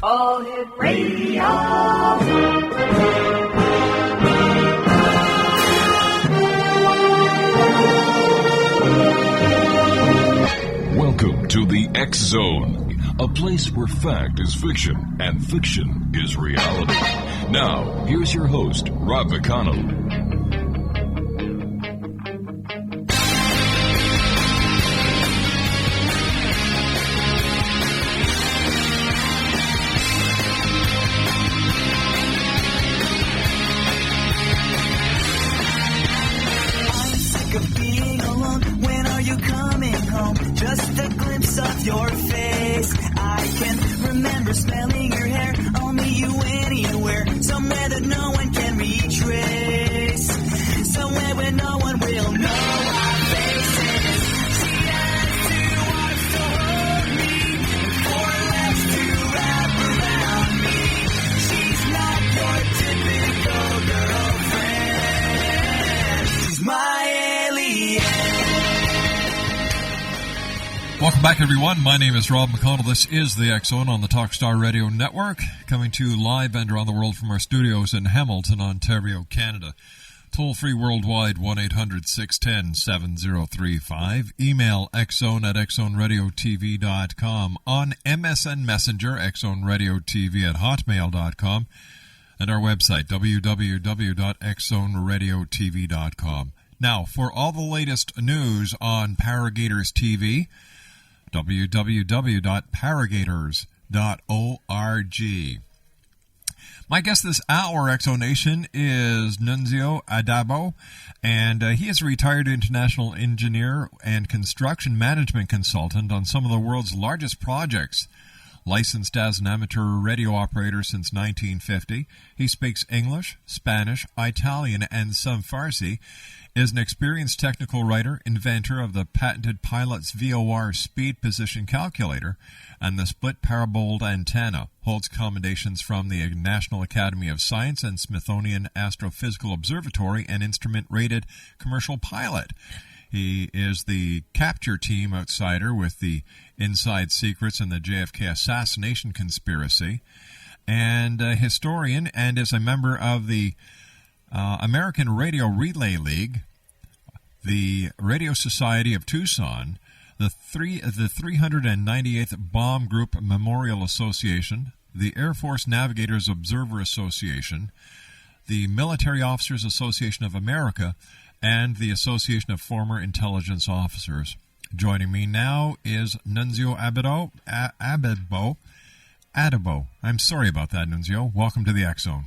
All Hit Radio. Welcome to the X Zone, a place where fact is fiction and fiction is reality. Now, here's your host, Rob McConnell. Just a glimpse of your face. I can remember smelling your hair. I'll meet you anywhere, somewhere that no one can retrace, somewhere where no one will know our faces. She has two arms to hold me, four legs to wrap around me. She's not your typical girlfriend. She's my alien. Welcome back, everyone. My name is Rob McConnell. This is the X Zone on the Talkstar Radio Network, coming to you live and around the world from our studios in Hamilton, Ontario, Canada. Toll-free worldwide, 1-800-610-7035. Email xzone@xzoneradiotv.com. On MSN Messenger, xzoneradiotv@hotmail.com. And our website, www.xzoneradiotv.com. Now, for all the latest news on Paragators TV, www.paragators.org. My guest this hour, Exonation, is NUNZIO ADDABBO, and he is a retired international engineer and construction management consultant on some of the world's largest projects. Licensed as an amateur radio operator since 1950, he speaks English, Spanish, Italian, and some Farsi, is an experienced technical writer, inventor of the patented Pilot's VOR speed position calculator and the split paraboled antenna, holds commendations from the National Academy of Science and Smithsonian Astrophysical Observatory, and instrument-rated commercial pilot. He is the capture team outsider with the inside secrets in the JFK Assassination conspiracy, and a historian, and is a member of the American Radio Relay League, the Radio Society of Tucson, the 398th Bomb Group Memorial Association, the Air Force Navigators Observer Association, the Military Officers Association of America, and the Association of Former Intelligence Officers. Joining me now is NUNZIO ADDABBO. I'm sorry about that, NUNZIO. Welcome to the X Zone.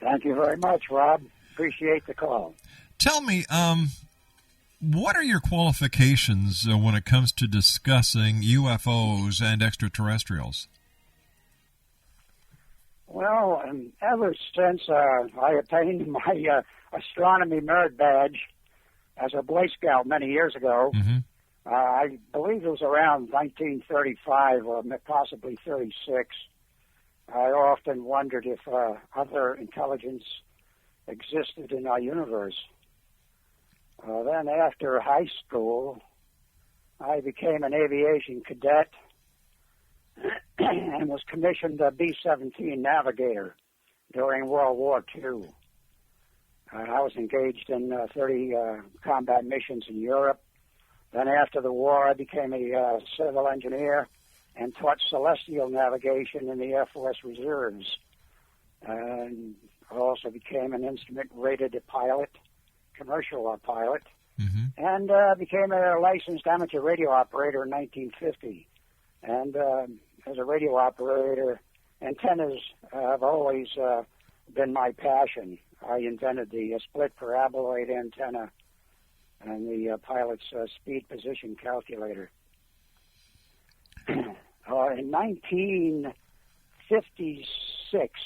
Thank you very much, Rob. Appreciate the call. Tell me, what are your qualifications when it comes to discussing UFOs and extraterrestrials? Well, ever since I attained my astronomy merit badge as a Boy Scout many years ago, I believe it was around 1935 or possibly 36, I often wondered if other intelligence existed in our universe. Then after high school, I became an aviation cadet and was commissioned a B-17 navigator during World War II. I was engaged in 30 combat missions in Europe. Then after the war, I became a civil engineer and taught celestial navigation in the Air Force Reserves. And I also became an instrument-rated pilot, commercial pilot, and became a licensed amateur radio operator in 1950. And as a radio operator, antennas have always been my passion. I invented the split paraboloid antenna and the pilot's speed position calculator. In 1956,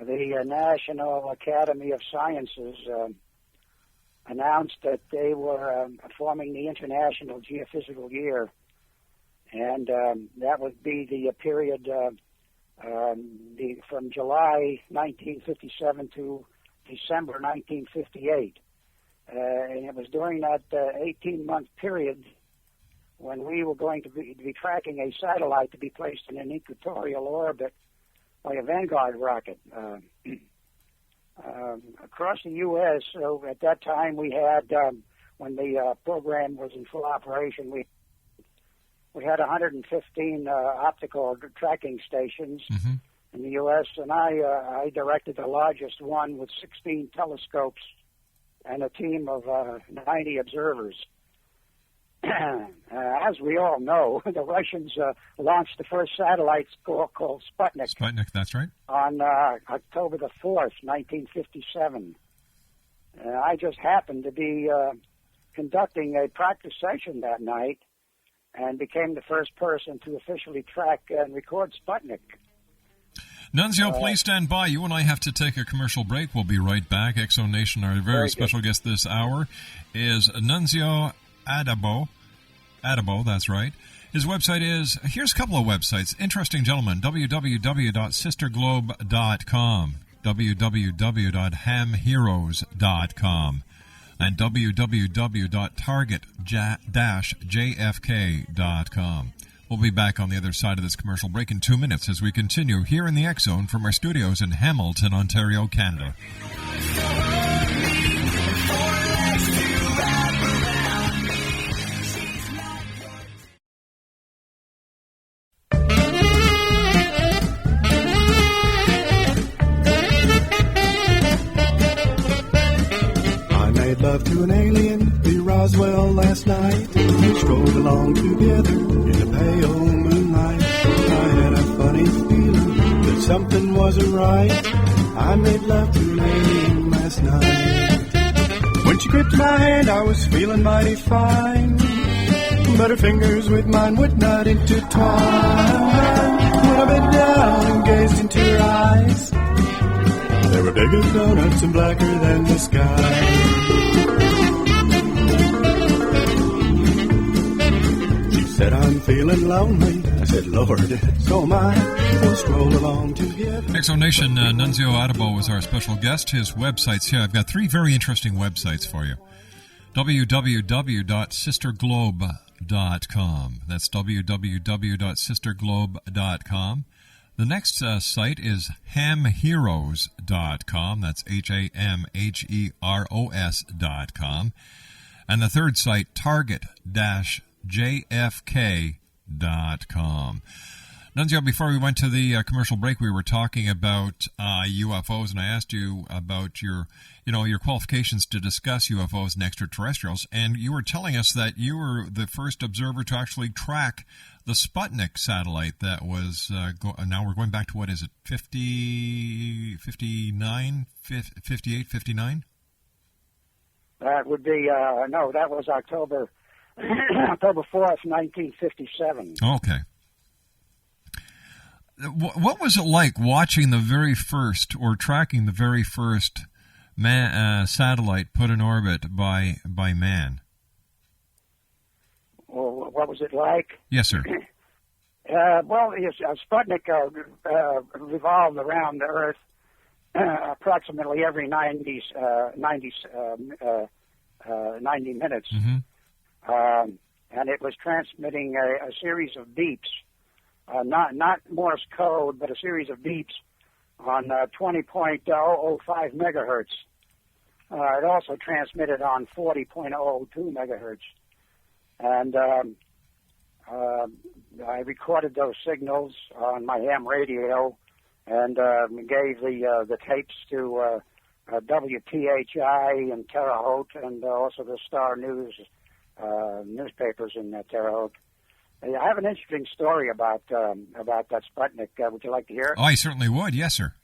the National Academy of Sciences announced that they were forming the International Geophysical Year, and that would be the period from July 1957 to December 1958. And it was during that 18-month period when we were going to be tracking a satellite to be placed in an equatorial orbit by a Vanguard rocket. Across the U.S., so at that time we had, when the program was in full operation, we had 115 optical tracking stations in the U.S., and I directed the largest one with 16 telescopes and a team of 90 observers. As we all know, the Russians launched the first satellite called Sputnik. Sputnik, that's right. On October the 4th, 1957. I just happened to be conducting a practice session that night and became the first person to officially track and record Sputnik. Nunzio, please stand by. You and I have to take a commercial break. We'll be right back. Exonation, our very special guest this hour is Nunzio ADDABBO. ADDABBO, that's right. His website is, here's a couple of websites. Interesting gentleman, www.sisterglobe.com, www.hamheroes.com, and www.target-jfk.com. We'll be back on the other side of this commercial break in 2 minutes as we continue here in the X Zone from our studios in Hamilton, Ontario, Canada. Love to an alien, the Roswell last night. We strolled along together in the pale moonlight. I had a funny feeling that something wasn't right. I made love to an alien last night. When she gripped my hand, I was feeling mighty fine, but her fingers with mine would not intertwine. When I bent down and gazed into her eyes, they were big as donuts and blacker than the sky. Said I'm feeling lonely. I said, Lord, so am I. We'll stroll along together. Exonation, Nunzio ADDABBO was our special guest. His websites here. I've got three very interesting websites for you. www.sisterglobe.com. That's www.sisterglobe.com. The next site is hamheroes.com. That's HAMHEROS.com. And the third site, target-jfk.com. Nunzio, before we went to the commercial break, we were talking about UFOs, and I asked you about your qualifications to discuss UFOs and extraterrestrials, and you were telling us that you were the first observer to actually track the Sputnik satellite that was, now we're going back to, what is it, 58, 59? That would be, no, that was October 4th, 1957. Okay. What was it like watching the very first, or tracking the very first satellite put in orbit by man? Well, what was it like? Yes, sir. Well, Sputnik revolved around the Earth approximately every 90 minutes. Mm-hmm. And it was transmitting a series of beeps, not Morse code, but a series of beeps on 20.005 megahertz. It also transmitted on 40.02 megahertz. And I recorded those signals on my ham radio and gave the tapes to WTHI in Terre Haute and also the Star News newspapers in Terre Haute. I have an interesting story about that Sputnik. Would you like to hear it? Oh, I certainly would. Yes, sir.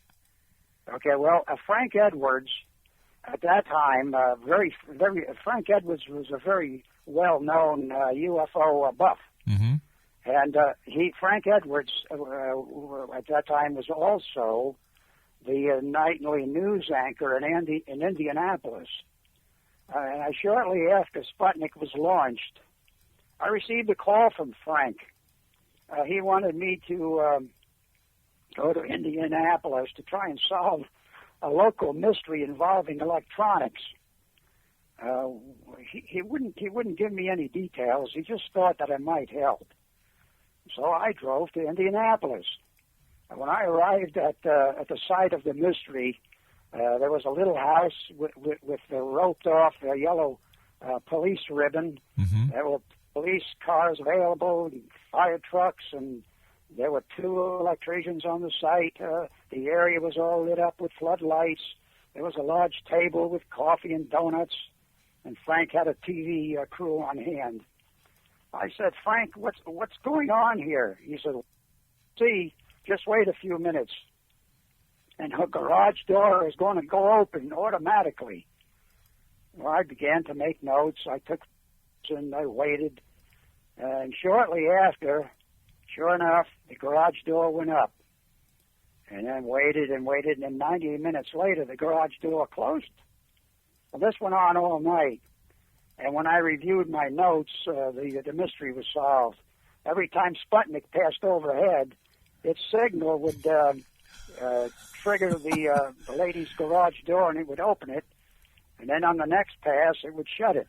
Okay. Well, Frank Edwards, at that time, Frank Edwards was a very well-known UFO buff, mm-hmm. and Frank Edwards at that time was also the nightly news anchor in Indianapolis. And shortly after Sputnik was launched, I received a call from Frank. He wanted me to go to Indianapolis to try and solve a local mystery involving electronics. he wouldn't give me any details. He just thought that I might help. So I drove to Indianapolis. When I arrived at the site of the mystery, there was a little house with the roped off yellow police ribbon. Mm-hmm. There were police cars available, and fire trucks, and there were 2 electricians on the site. The area was all lit up with floodlights. There was a large table with coffee and donuts, and Frank had a TV crew on hand. I said, Frank, what's going on here? He said, see, just wait a few minutes, and her garage door is going to go open automatically. Well, I began to make notes. I took and I waited, and shortly after, sure enough, the garage door went up. And then waited, and then 90 minutes later, the garage door closed. Well, this went on all night. And when I reviewed my notes, the mystery was solved. Every time Sputnik passed overhead, its signal would trigger the lady's garage door, and it would open it. And then on the next pass, it would shut it.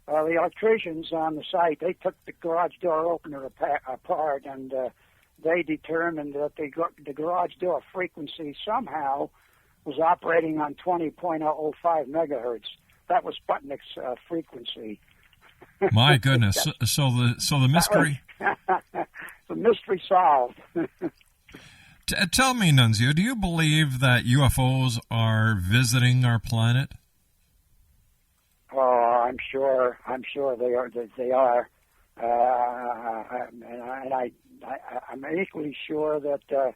The electricians on the site, they took the garage door opener apart, and they determined that the garage door frequency somehow was operating on 20.005 megahertz. That was Sputnik's frequency. My goodness! So the mystery. The mystery solved. Tell me, Nunzio, do you believe that UFOs are visiting our planet? Oh, I'm sure they are. I'm equally sure that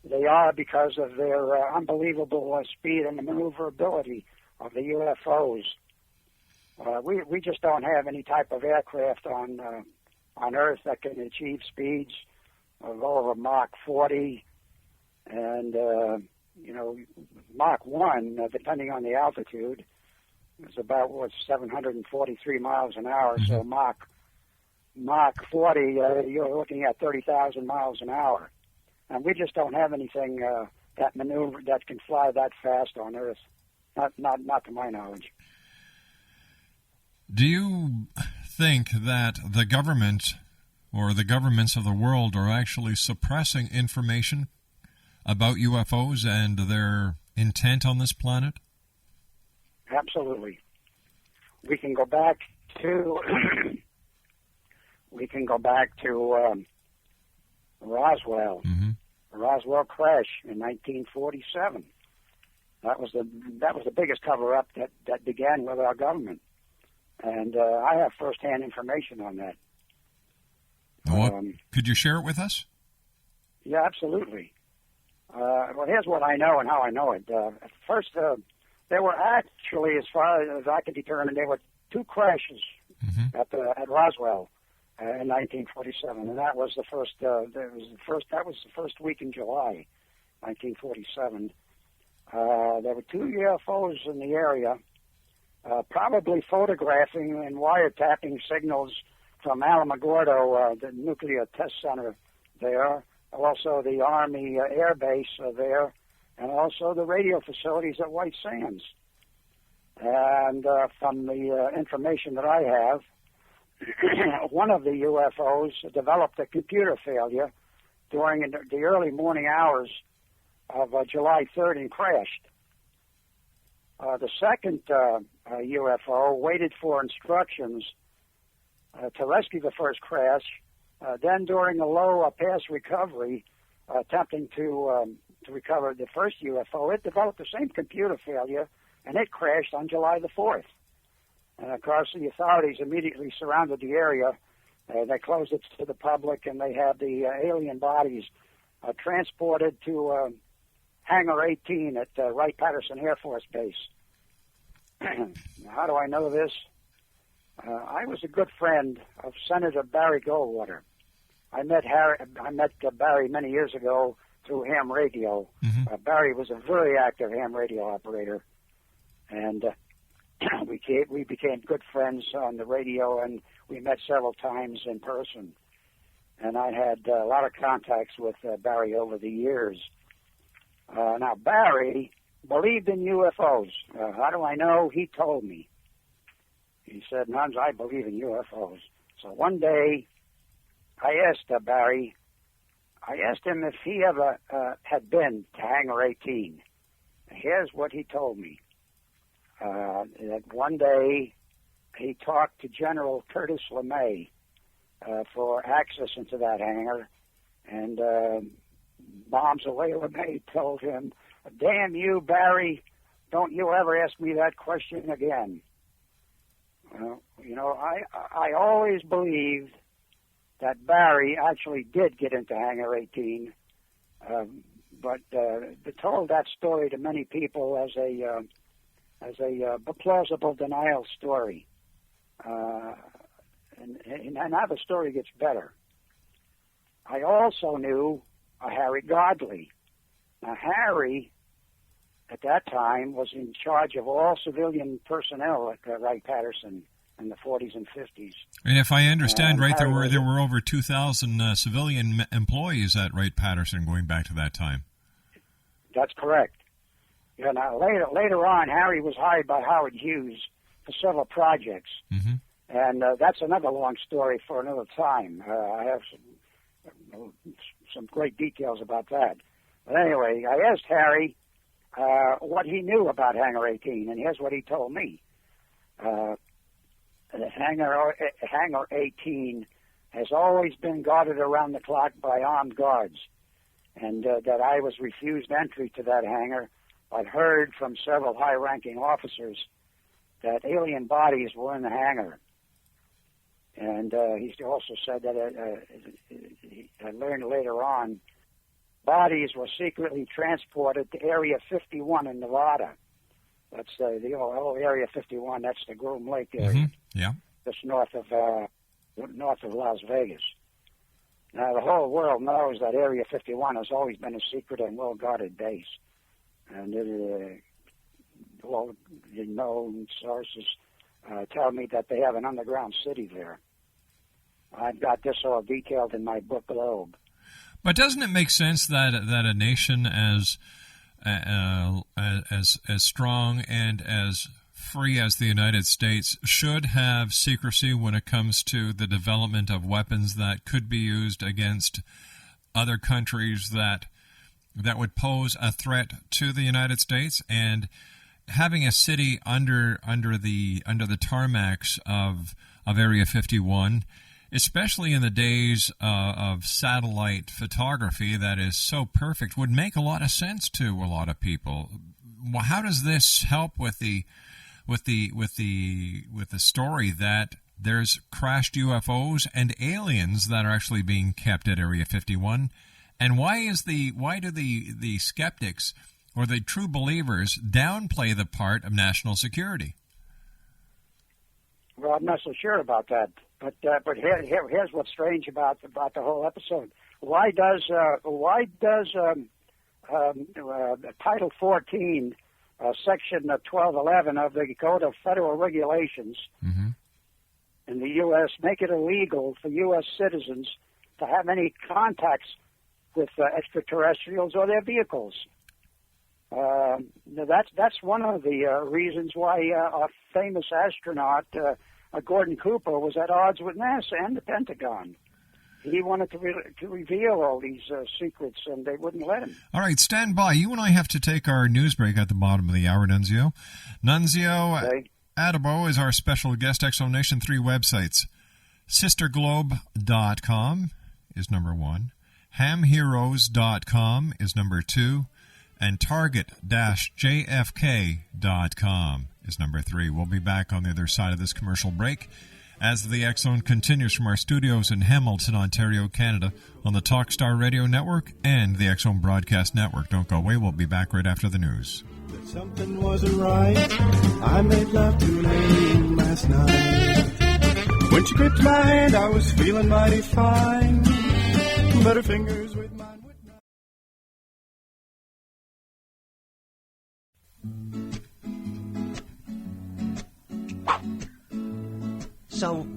they are because of their unbelievable speed and the maneuverability of the UFOs. We just don't have any type of aircraft on Earth that can achieve speeds of over Mach 40, and Mach 1, depending on the altitude, is about 743 miles an hour. Mm-hmm. So Mach 40, you're looking at 30,000 miles an hour, and we just don't have anything that can fly that fast on Earth. Not to my knowledge. Do you think that the government or the governments of the world are actually suppressing information about UFOs and their intent on this planet? Absolutely. We can go back to Roswell. Mm-hmm. The Roswell crash in 1947. That was the biggest cover-up that began with our government, and I have first-hand information on that. Could you share it with us? Yeah, absolutely. Well, here's what I know and how I know it. At first, there were actually, as far as I could determine, there were 2 crashes mm-hmm. at Roswell in 1947, and that was the first. That was the first week in July, 1947. There were 2 UFOs in the area, probably photographing and wiretapping signals from Alamogordo, the nuclear test center there, also the Army Air Base there, and also the radio facilities at White Sands. And from the information that I have, one of the UFOs developed a computer failure during the early morning hours of July 3rd and crashed. The second UFO waited for instructions to rescue the first crash. Then during a low pass recovery, attempting to recover the first UFO, it developed the same computer failure, and it crashed on July the 4th. And of course, the authorities immediately surrounded the area. They closed it to the public, and they had the alien bodies transported to Hangar 18 at Wright-Patterson Air Force Base. How do I know this? I was a good friend of Senator Barry Goldwater. I met Barry many years ago through ham radio. Mm-hmm. Barry was a very active ham radio operator, and we became good friends on the radio, and we met several times in person. And I had a lot of contacts with Barry over the years. Now, Barry believed in UFOs. How do I know? He told me. He said, "Nuns, I believe in UFOs." So one day, I asked Barry, I asked him if he ever had been to Hangar 18. Here's what he told me. That one day, he talked to General Curtis LeMay for access into that hangar, and Bombs Away LeMay told him, "Damn you, Barry, don't you ever ask me that question again." Well, you know, I always believed that Barry actually did get into Hangar 18, but told that story to many people as a plausible denial story. And now the story gets better. I also knew Harry Godley. Now, Harry, at that time, was in charge of all civilian personnel at Wright-Patterson in the 40s and 50s. And if I understand right, there were over 2,000 civilian employees at Wright-Patterson going back to that time. That's correct. Yeah. Now later on, Harry was hired by Howard Hughes for several projects, and that's another long story for another time. I have some great details about that. But anyway, I asked Harry what he knew about Hangar 18, and here's what he told me. Hangar 18 has always been guarded around the clock by armed guards, and that I was refused entry to that hangar. I'd heard from several high-ranking officers that alien bodies were in the hangar. And he also said that I learned later on, bodies were secretly transported to Area 51 in Nevada. That's the whole Area 51. That's the Groom Lake area, just north of Las Vegas. Now the whole world knows that Area 51 has always been a secret and well-guarded base, and all the known sources tell me that they have an underground city there. I've got this all detailed in my book, Globe. But doesn't it make sense that a nation as strong and as free as the United States should have secrecy when it comes to the development of weapons that could be used against other countries that would pose a threat to the United States? And having a city under the tarmacs of Area 51, especially in the days of satellite photography that is so perfect, would make a lot of sense to a lot of people. Well, how does this help with the story that there's crashed UFOs and aliens that are actually being kept at Area 51? And why do the skeptics or the true believers downplay the part of national security? Well, I'm not so sure about that. But here's what's strange about the whole episode. Why does Title 14, Section 1211 of the Code of Federal Regulations in the U.S. make it illegal for U.S. citizens to have any contacts with extraterrestrials or their vehicles? That's one of the reasons why a famous astronaut, Gordon Cooper, was at odds with NASA and the Pentagon. He wanted to reveal all these secrets, and they wouldn't let him. All right, stand by. You and I have to take our news break at the bottom of the hour, Nunzio. Nunzio ADDABBO is our special guest. Exonation 3 websites. Sisterglobe.com is number 1. Hamheroes.com is number 2. And target-jfk.com is number 3. We'll be back on the other side of this commercial break as the X Zone continues from our studios in Hamilton, Ontario, Canada, on the Talkstar Radio Network and the X Zone Broadcast Network. Don't go away. We'll be back right after the news. But something wasn't right. I made love to a lady last night. When she gripped my hand, I was feeling mighty fine. But her fingers with mine. So,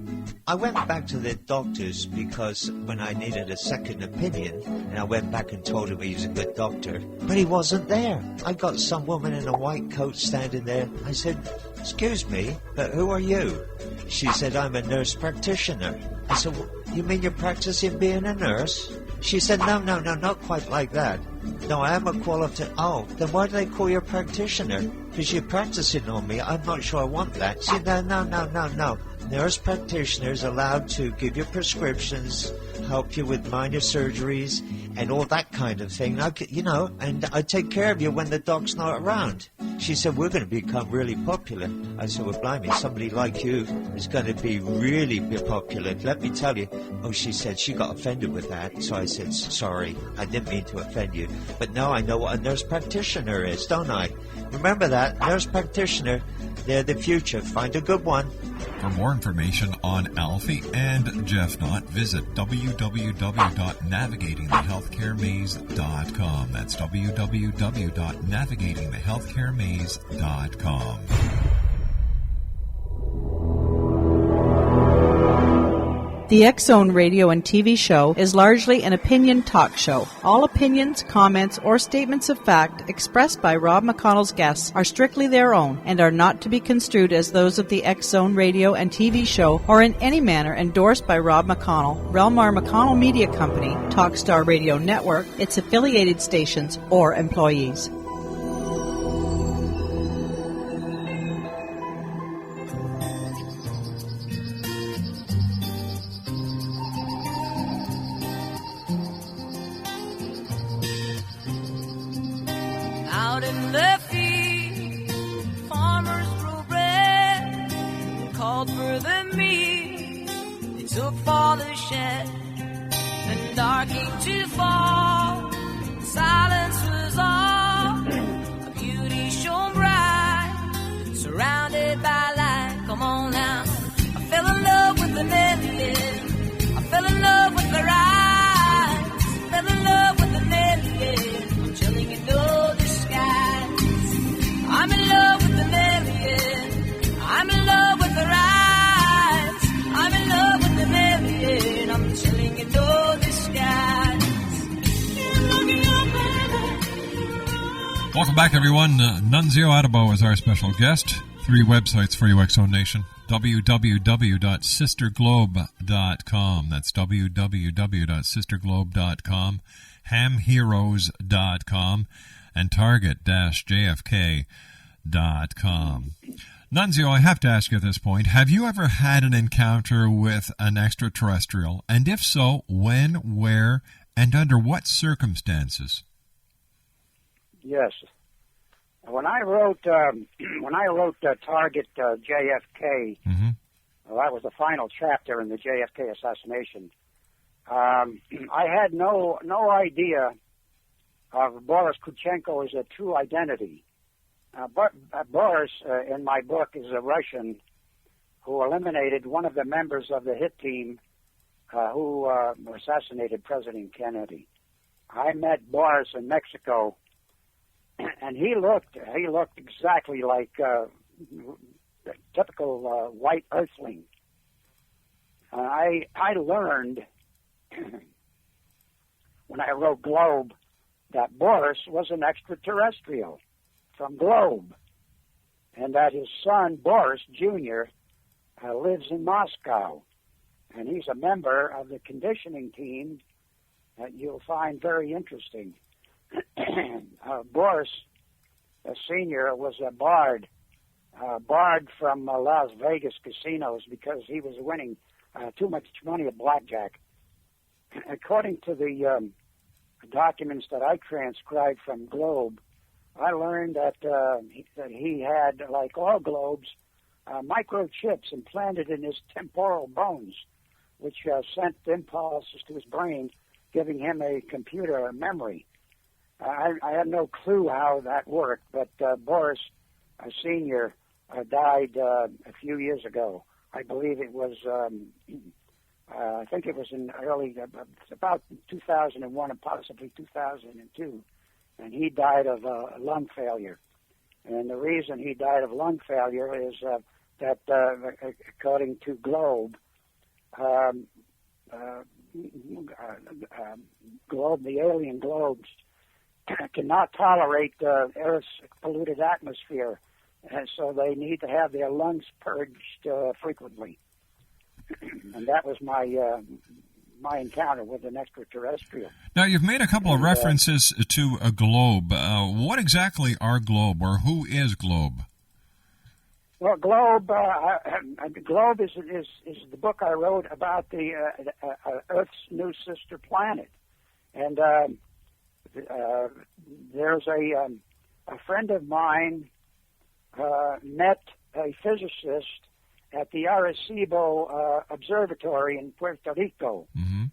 I went back to the doctors because when I needed a second opinion, and I went back and told him he was a good doctor, but he wasn't there. I got some woman in a white coat standing there. I said, "Excuse me, but who are you?" She said, "I'm a nurse practitioner." I said, "You mean you're practicing being a nurse?" She said, no, not quite like that. No, I am a qualified... Oh, then why do they call you a practitioner? Because you're practicing on me. I'm not sure I want that. See, no. Nurse practitioners allowed to give you prescriptions, help you with minor surgeries, and all that kind of thing. And I take care of you when the doc's not around. She said, "We're going to become really popular." I said, "Well, blimey, somebody like you is going to be really popular. Let me tell you." Oh, she said she got offended with that. So I said, "Sorry, I didn't mean to offend you. But now I know what a nurse practitioner is, don't I?" Remember that, nurse practitioner, they're the future. Find a good one. For more information on Alfie and Jeff Knott, visit www.navigatingthehealthcaremaze.com. That's www.navigatingthehealthcaremaze.com. The X-Zone radio and TV show is largely an opinion talk show. All opinions, comments, or statements of fact expressed by Rob McConnell's guests are strictly their own and are not to be construed as those of the X-Zone radio and TV show or in any manner endorsed by Rob McConnell, Relmar McConnell Media Company, Talkstar Radio Network, its affiliated stations, or employees. Out in the field, farmers grow bread, called for the meat, they took for the shed, and dark came to fall, silence was all, a beauty shone bright, surrounded by light. Come on now, I fell in love with the million, I fell in love with the rise, fell in love with the million, I'm telling you no disguise. I'm in love with the million, I'm in love with the rise, I'm in love with the million, I'm telling you no disguise. Welcome back, everyone. Nunzio ADDABBO is our special guest. 3 websites for you, X-Zone Nation. www.sisterglobe.com. That's www.sisterglobe.com. hamheroes.com. And target-jfk.com. Nunzio, I have to ask you at this point, have you ever had an encounter with an extraterrestrial? And if so, when, where, and under what circumstances? Yes. When I wrote Target JFK, well, that was the final chapter in the JFK assassination. I had no idea of Boris Kuchenko as a true identity. But Boris, in my book, is a Russian who eliminated one of the members of the hit team who assassinated President Kennedy. I met Boris in Mexico, and he looked exactly like a typical white earthling. I learned when I wrote Globe that Boris was an extraterrestrial from Globe, and that his son Boris Jr. Lives in Moscow, and he's a member of the conditioning team that you'll find very interesting. Boris Sr. was a barred from Las Vegas casinos because he was winning too much money at blackjack. According to the documents that I transcribed from Globe, I learned that he had, like all globes, microchips implanted in his temporal bones, which sent impulses to his brain, giving him a computer memory. I had no clue how that worked, but Boris Sr. Died a few years ago. I believe it was, I think it was in early, about 2001 and possibly 2002. And he died of lung failure. And the reason he died of lung failure is that, according to Globe, globe, the alien globes, cannot tolerate Earth's polluted atmosphere, and so they need to have their lungs purged frequently. And that was my encounter with an extraterrestrial. Now, you've made a couple of references to a globe. What exactly are globe, or who is globe? Well, globe is the book I wrote about the Earth's new sister planet, and there's a friend of mine met a physicist at the Arecibo Observatory in Puerto Rico. Mm-hmm.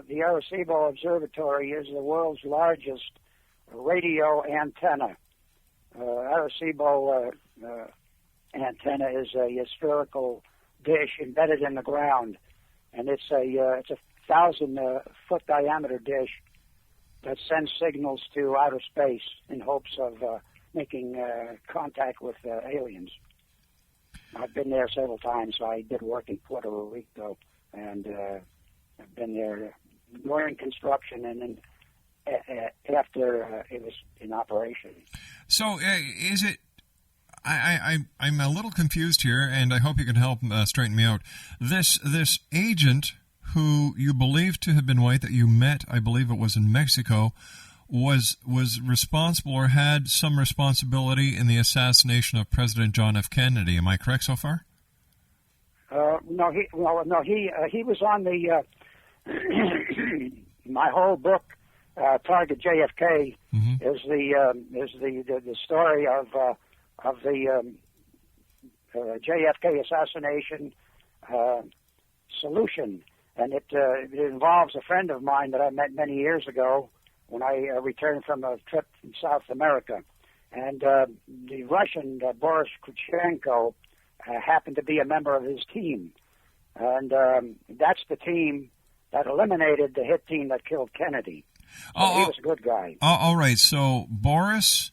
The Arecibo Observatory is the world's largest radio antenna. Arecibo antenna is a spherical dish embedded in the ground, and it's a 1,000-foot diameter dish that sends signals to outer space in hopes of making contact with aliens. I've been there several times. I did work in Puerto Rico, and I've been there during construction and then after it was in operation. So is it... I'm a little confused here, and I hope you can help straighten me out. This agent who you believe to have been white that you met, I believe it was in Mexico, was responsible or had some responsibility in the assassination of President John F. Kennedy. Am I correct so far? No, he was on the my whole book, Target JFK, mm-hmm. is the story of the JFK assassination solution, and it involves a friend of mine that I met many years ago when I returned from a trip from South America, and the Russian Boris Krutchenko happened to be a member of his team, and that's the team that eliminated the hit team that killed Kennedy. He was a good guy. All right, so Boris,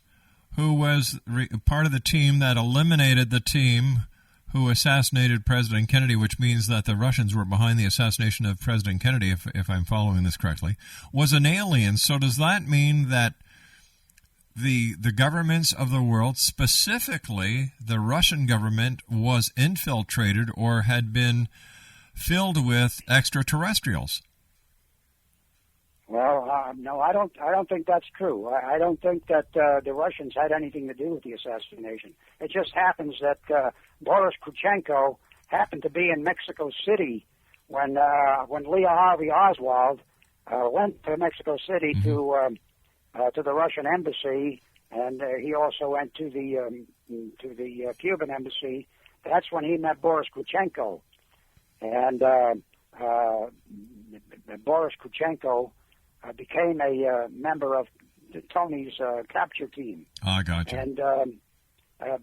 who was part of the team that eliminated the team who assassinated President Kennedy, which means that the Russians were behind the assassination of President Kennedy, if I'm following this correctly, was an alien. So does that mean that the governments of the world, specifically the Russian government, was infiltrated or had been filled with extraterrestrials? Well, no, I don't think that's true. I don't think that the Russians had anything to do with the assassination. It just happens that Boris Krutchenko happened to be in Mexico City when Lee Harvey Oswald went to Mexico City mm-hmm. to the Russian embassy, and he also went to the Cuban embassy. That's when he met Boris Krutchenko, and Boris Krutchenko became a member of Tony's capture team. I got you. And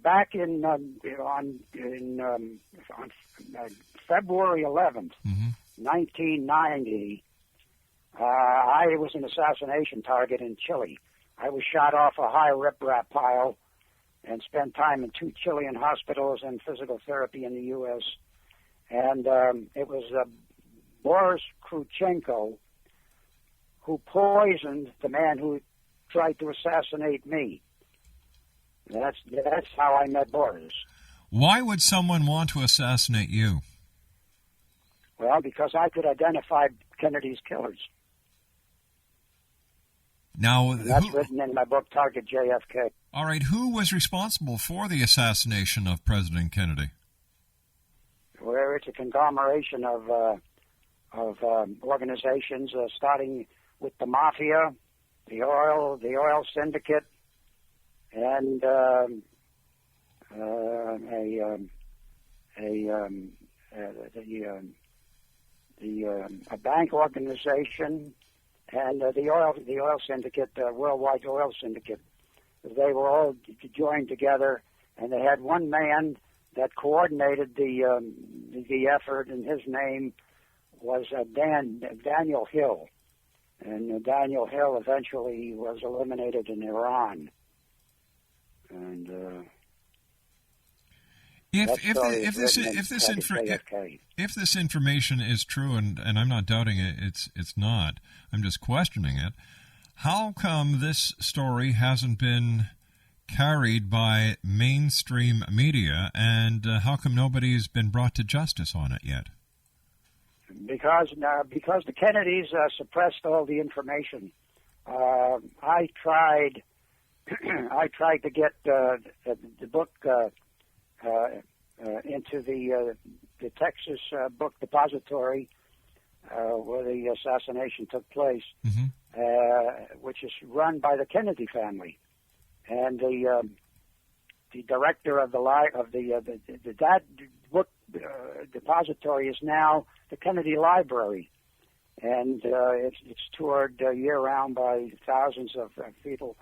back on February 11th, mm-hmm. 1990, I was an assassination target in Chile. I was shot off a high riprap pile and spent time in 2 Chilean hospitals and physical therapy in the U.S. And it was Boris Krutchenko who poisoned the man who tried to assassinate me. That's how I met Boris. Why would someone want to assassinate you? Well, because I could identify Kennedy's killers. Now, that's written in my book, Target JFK. All right, who was responsible for the assassination of President Kennedy? Well, it's a conglomeration of organizations, starting with the mafia, the oil syndicate, and a bank organization, and the oil syndicate, worldwide oil syndicate. They were all joined together, and they had one man that coordinated the effort, and his name was Daniel Hill. And Daniel Hill eventually was eliminated in Iran. And If this information is true, and I'm not doubting it, it's not. I'm just questioning it. How come this story hasn't been carried by mainstream media, and how come nobody's been brought to justice on it yet? Because the Kennedys suppressed all the information. I tried to get the book into the Texas book depository where the assassination took place, which is run by the Kennedy family, and the director of that book depository is now the Kennedy Library, and it's toured year round by thousands of people.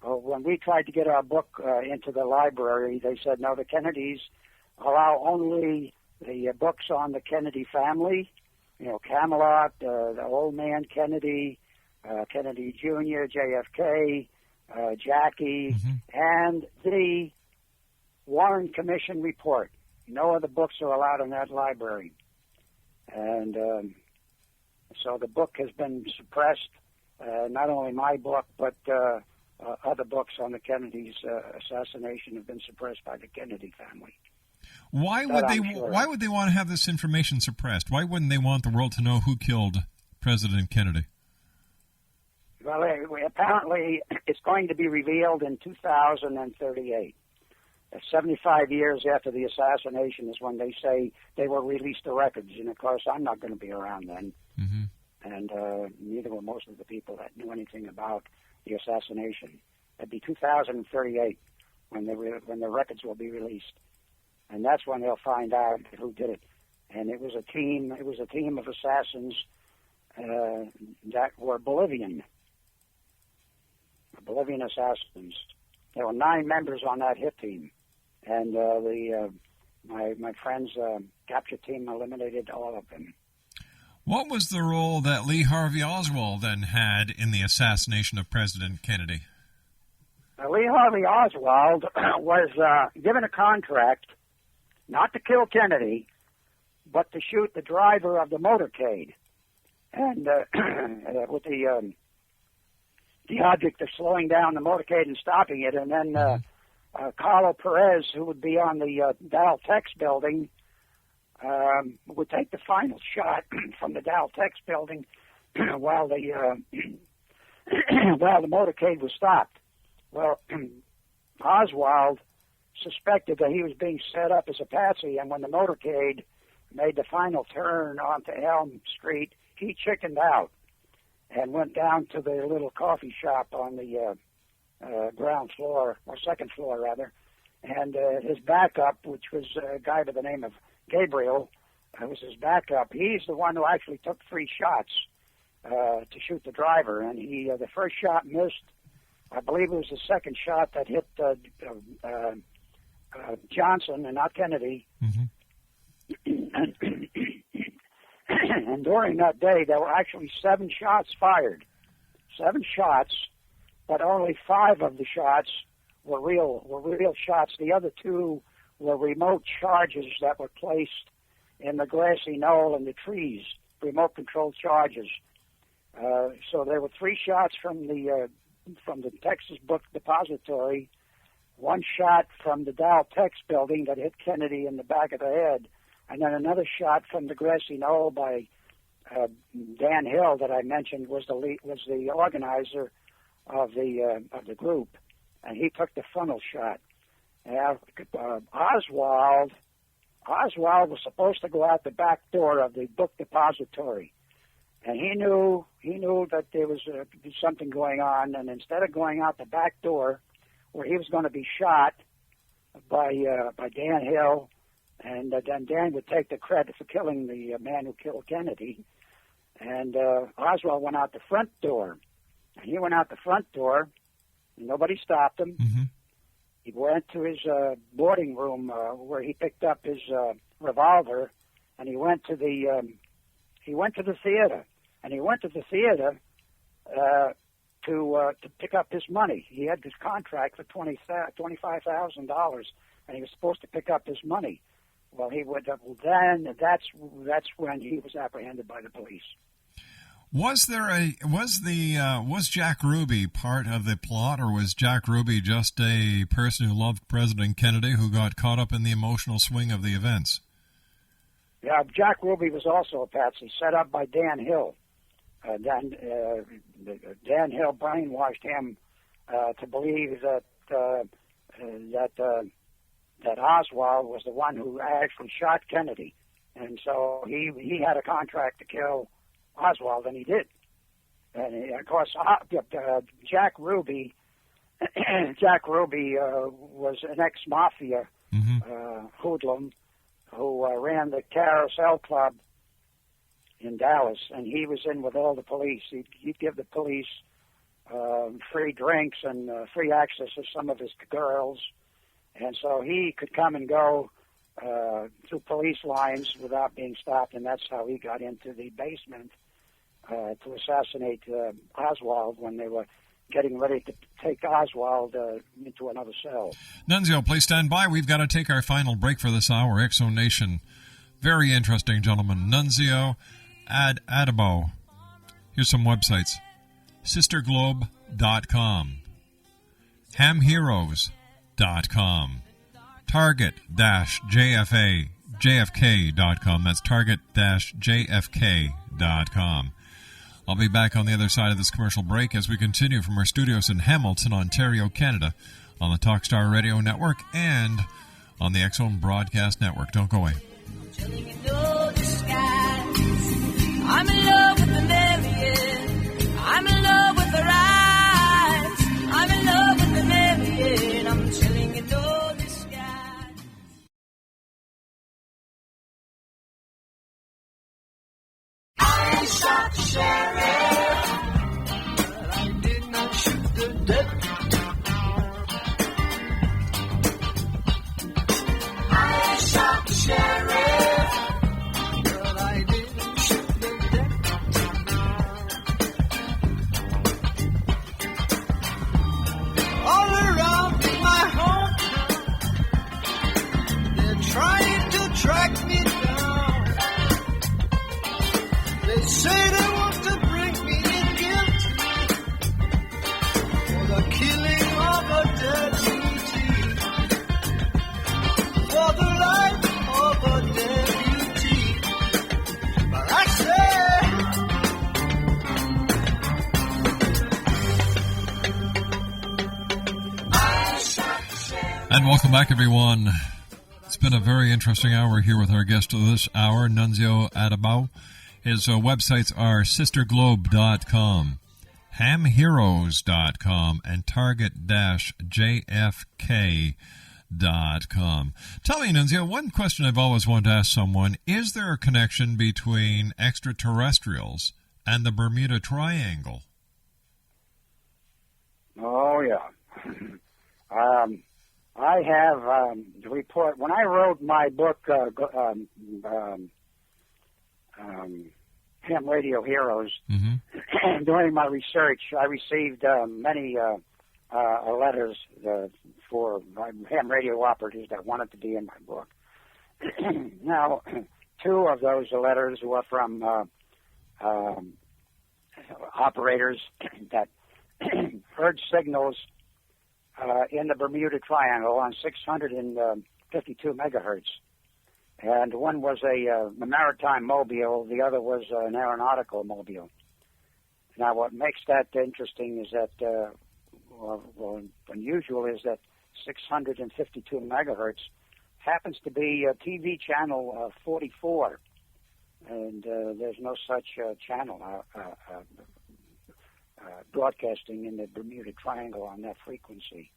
When we tried to get our book into the library, they said no, the Kennedys allow only the books on the Kennedy family, Camelot, the old man Kennedy, Kennedy Jr., JFK, Jackie, and the Warren Commission report. No other books are allowed in that library. And so the book has been suppressed, not only my book, but other books on the Kennedy's assassination have been suppressed by the Kennedy family. Why would they want to have this information suppressed? Why wouldn't they want the world to know who killed President Kennedy? Well, apparently it's going to be revealed in 2038. 75 years after the assassination is when they say they will release the records. And, of course, I'm not going to be around then. And neither will most of the people that knew anything about the assassination. It'd be 2038 when the records will be released. And that's when they'll find out who did it. And it was a team of assassins that were Bolivian assassins. There were 9 members on that hit team, and my friend's capture team eliminated all of them. What was the role that Lee Harvey Oswald then had in the assassination of President Kennedy? Lee Harvey Oswald was given a contract not to kill Kennedy, but to shoot the driver of the motorcade, and with the object of slowing down the motorcade and stopping it, and then Carlo Perez, who would be on the Dow Tex building, would take the final shot from the Dow Tex building while the motorcade was stopped. Well, Oswald suspected that he was being set up as a patsy, and when the motorcade made the final turn onto Elm Street, he chickened out and went down to the little coffee shop on the ground floor, or second floor rather, and his backup, which was a guy by the name of Gabriel, was his backup. He's the one who actually took 3 shots to shoot the driver, and the first shot missed. I believe it was the second shot that hit Johnson and not Kennedy. And during that day, there were actually 7 shots fired. 7 shots, but only 5 of the shots were real shots. The other 2 were remote charges that were placed in the grassy knoll and the trees, remote control charges. So there were 3 shots from the Texas Book Depository, 1 shot from the Dow Tex building that hit Kennedy in the back of the head, and then another shot from the grassy knoll by Dan Hill that I mentioned was the organizer of the group, and he took the frontal shot. Oswald was supposed to go out the back door of the book depository, and he knew that there was something going on, and instead of going out the back door, where he was going to be shot by Dan Hill, and then Dan would take the credit for killing the man who killed Kennedy, and Oswald went out the front door. And he went out the front door, and nobody stopped him. He went to his boarding room where he picked up his revolver, and he went to the theater. And he went to the theater to pick up his money. He had this contract for $25,000 and he was supposed to pick up his money. Well, he would. Then that's when he was apprehended by the police. Was Jack Ruby part of the plot, or was Jack Ruby just a person who loved President Kennedy who got caught up in the emotional swing of the events? Yeah, Jack Ruby was also a patsy, set up by Dan Hill. Dan Hill brainwashed him to believe that Oswald was the one who actually shot Kennedy, and so he had a contract to kill Oswald, and he did. And of course, Jack Ruby was an ex-mafia hoodlum who ran the Carousel Club in Dallas, and he was in with all the police. He'd give the police free drinks and free access to some of his girls, and so he could come and go through police lines without being stopped, and that's how he got into the basement to assassinate Oswald when they were getting ready to take Oswald into another cell. Nunzio, please stand by. We've got to take our final break for this hour. Exo Nation, very interesting, gentlemen. Nunzio, ADDABBO. Here's some websites. SisterGlobe.com, HamHeroes.com, Target-JFK.com. That's Target-JFK.com. I'll be back on the other side of this commercial break as we continue from our studios in Hamilton, Ontario, Canada, on the Talkstar Radio Network and on the X-Zone Broadcast Network. Don't go away. I'm in love with the Marion. I'm in love with the rise. I'm in love with the Marion. I'm chilling in the sky. I shot the sheriff, but I did not shoot the deputy. I shot the sheriff, but I didn't shoot the deputy. All around in my hometown, they're trying to track me down. They say they want to bring me in guilty for the killing of a deputy, for the life of a deputy. But I say, And welcome back, everyone. It's been a very interesting hour here with our guest of this hour, Nunzio ADDABBO. His websites are SisterGlobe.com, HamHeroes.com, and Target-JFK.com. Tell me, Nunzio, one question I've always wanted to ask someone, is there a connection between extraterrestrials and the Bermuda Triangle? Oh, yeah. I have the report. When I wrote my book, Ham Radio Heroes, during my research, I received many letters for ham radio operators that wanted to be in my book. Now, two of those letters were from operators that heard signals in the Bermuda Triangle on 652 megahertz. And one was a maritime mobile, the other was an aeronautical mobile. Now, what makes that interesting is that, unusual is that 652 megahertz happens to be TV channel 44, and there's no such channel broadcasting in the Bermuda Triangle on that frequency.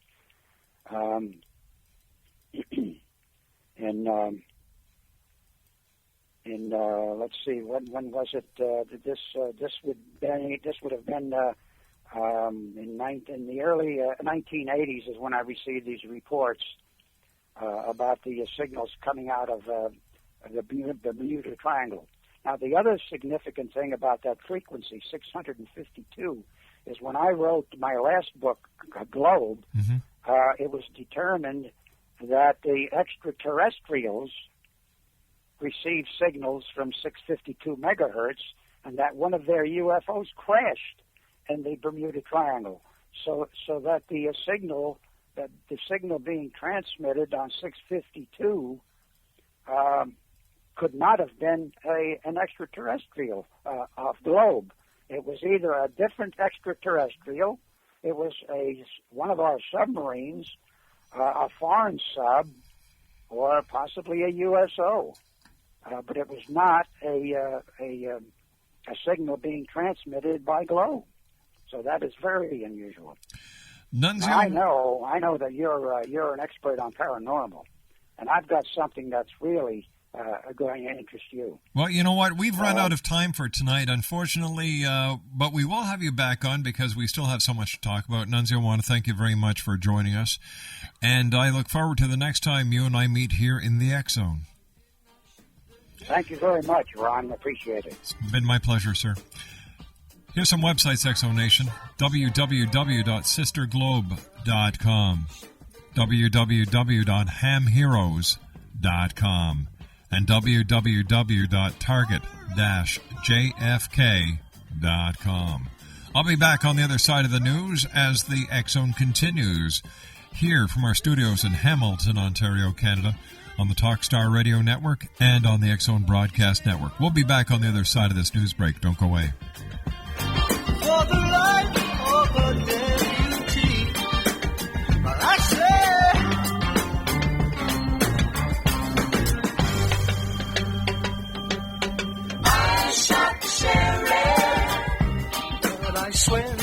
Let's see, when was it? This would have been in the early 1980s is when I received these reports about the signals coming out of the Bermuda Triangle. Now, the other significant thing about that frequency, 652, is when I wrote my last book, Globe, it was determined that the extraterrestrials received signals from 652 megahertz, and that one of their UFOs crashed in the Bermuda Triangle. So that the signal being transmitted on 652 could not have been an extraterrestrial globe. It was either a different extraterrestrial, it was one of our submarines, a foreign sub, or possibly a USO. But it was not a signal being transmitted by globe. So that is very unusual. NUNZIO. I know that you're an expert on paranormal, and I've got something that's really going to interest you. Well, you know what? We've run out of time for tonight, unfortunately, but we will have you back on because we still have so much to talk about. NUNZIO, I want to thank you very much for joining us, and I look forward to the next time you and I meet here in the X Zone. Thank you very much, Ron. Appreciate it. It's been my pleasure, sir. Here's some websites, Exonation. www.sisterglobe.com, www.hamheroes.com, and www.target-jfk.com. I'll be back on the other side of the news as the X Zone continues here from our studios in Hamilton, Ontario, Canada, on the Talkstar Radio Network and on the X Zone Broadcast Network. We'll be back on the other side of this news break. Don't go away. For the life of a deputy, but I shot the sheriff, but I swear